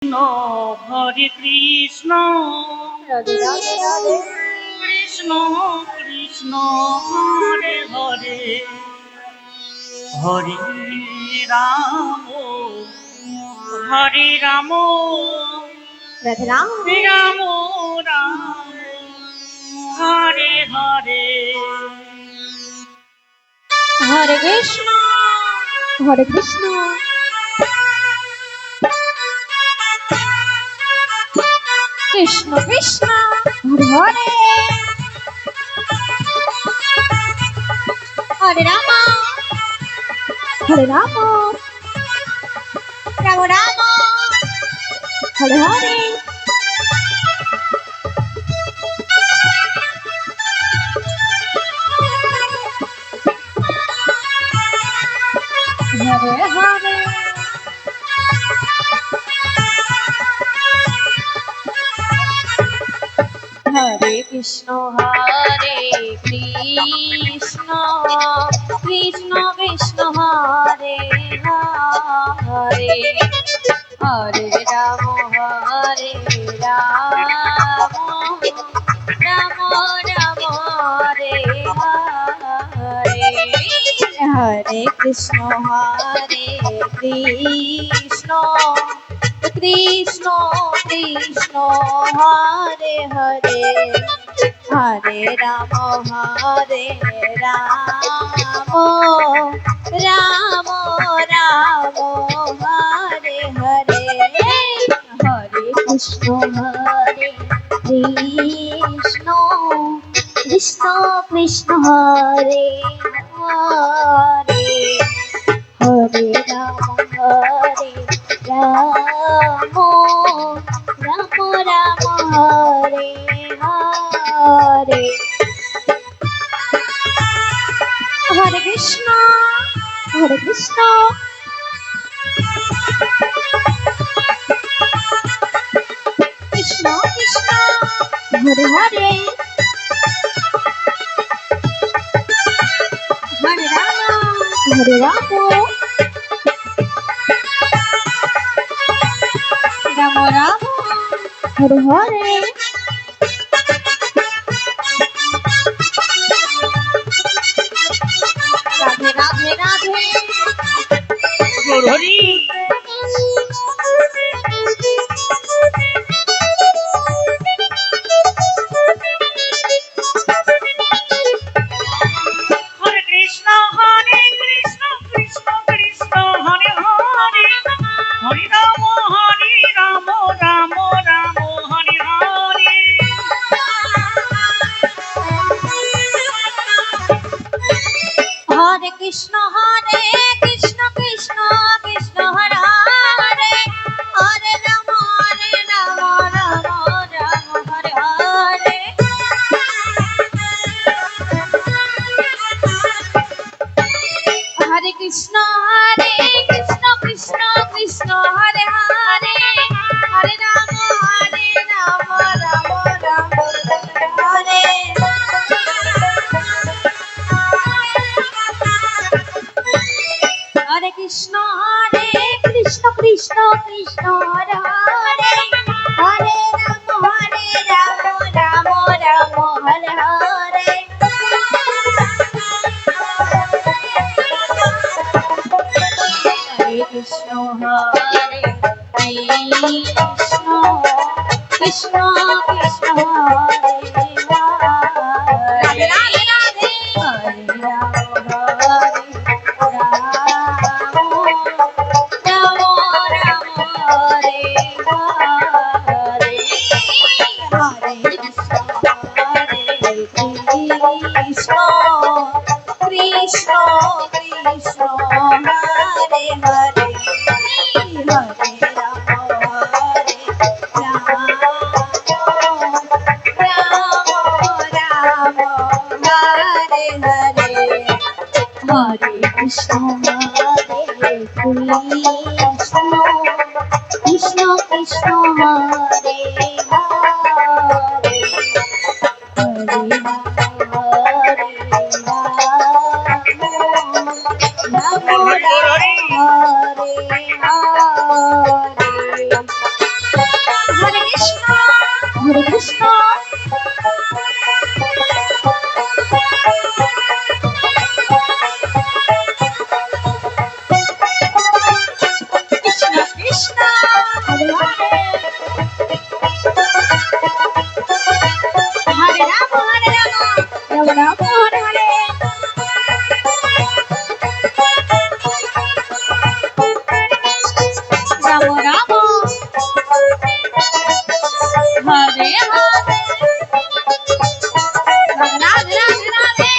Krishna Hare Krishna Radhe Radhe Radhe Krishna Krishna Hare Hare Hare Ram Hare Ram Radhe Ram Ram Ram Hare Hare Hare Krishna Hare Krishna Krishna Krishna Hare Hare Hare Ram Hare Ram Ram Ram Hare Hare Hare Hare Hare Krishna Hare Krishna Krishna Krishna Hare Hare Hare Ram Hare Ram Ram Ram Hare Hare Hare Krishna Hare Krishna Krishna Krishna Hare Hare Hare Ram Hare Ram Ram Ram Hare Hare Hare Krishna Hare Krishna Krishna Krishna Hare Hare Hare Ram Hare Ram Ram Ram Hare Hare Hare Krishna Hare Krishna Krishna Krishna Hare Hare Hare Ram Ram Ram Hare Hare Radhe Radhe Radhe Hari Hare Krishna Krishna Krishna Hare Hare Hare Ram Ram Ram Hare Hare Hare Krishna Krishna Krishna Hare Hare Hare Ram Ram Ram Hare Hare Hare Krishna Krishna Krishna Hare Hare Hare Ram Ram Ram Hare Hare Krishna Krishna Krishna Hare Hare Hare Ram Ram Ram Hare Hare Hare Krishna Hare Krishna Krishna Krishna Hare Hare Hare Ram Hare Krishna Krishna Hare Hare Hare Ram Ram Hare Hare Hare Krishna Hare Krishna Krishna Krishna Hare Hare Hare Ram Hare Ram Hare Krishna Krishna Krishna Hare Hare Hare Ram Ram Ram Hare Hare Ram Ram Hare Hare Radhe Radhe Radhe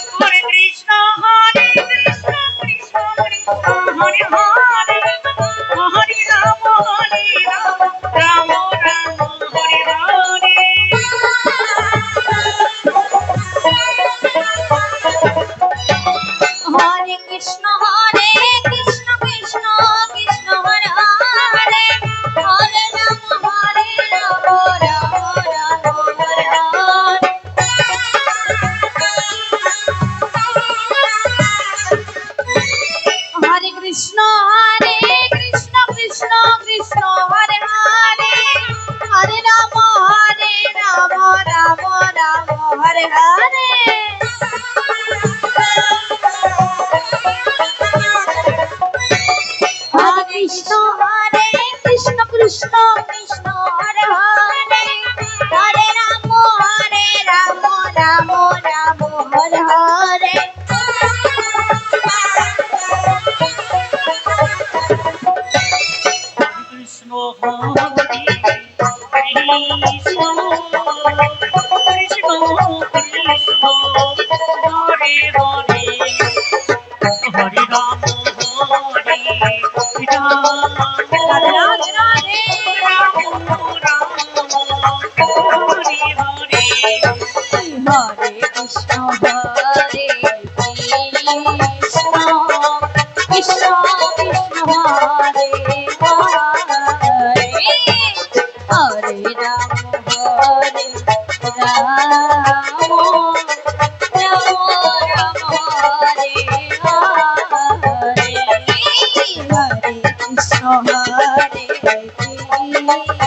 Hare Krishna Krishna Krishna Hare Hare Hare Ram Ram Ram Hare Hare Hare Krishna Krishna Krishna Hare Hare Hare Ram Ram Hare Hare Hare Krishna Krishna Krishna Krishna Hare Hare Hare Ram Ram Ram Hare Hare Hare Krishna Krishna Krishna Krishna Hare Hare Hare Ram Ram Hare Hare Krishna Hare Krishna Krishna Krishna Hare Hare Hare Ram Hare Ram Radhe Radhe Radhe Ram Ram Hare Hare Hare Krishna Krishna Krishna Krishna Hare Hare Hare Ram Ram Ram Hare Hare Hare Krishna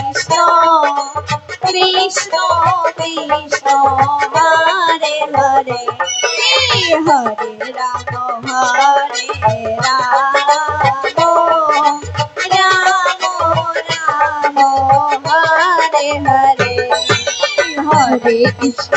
Krishna Krishna Krishna Hare Hare Hare Ram Ram Ram Hare Hare Hare Krishna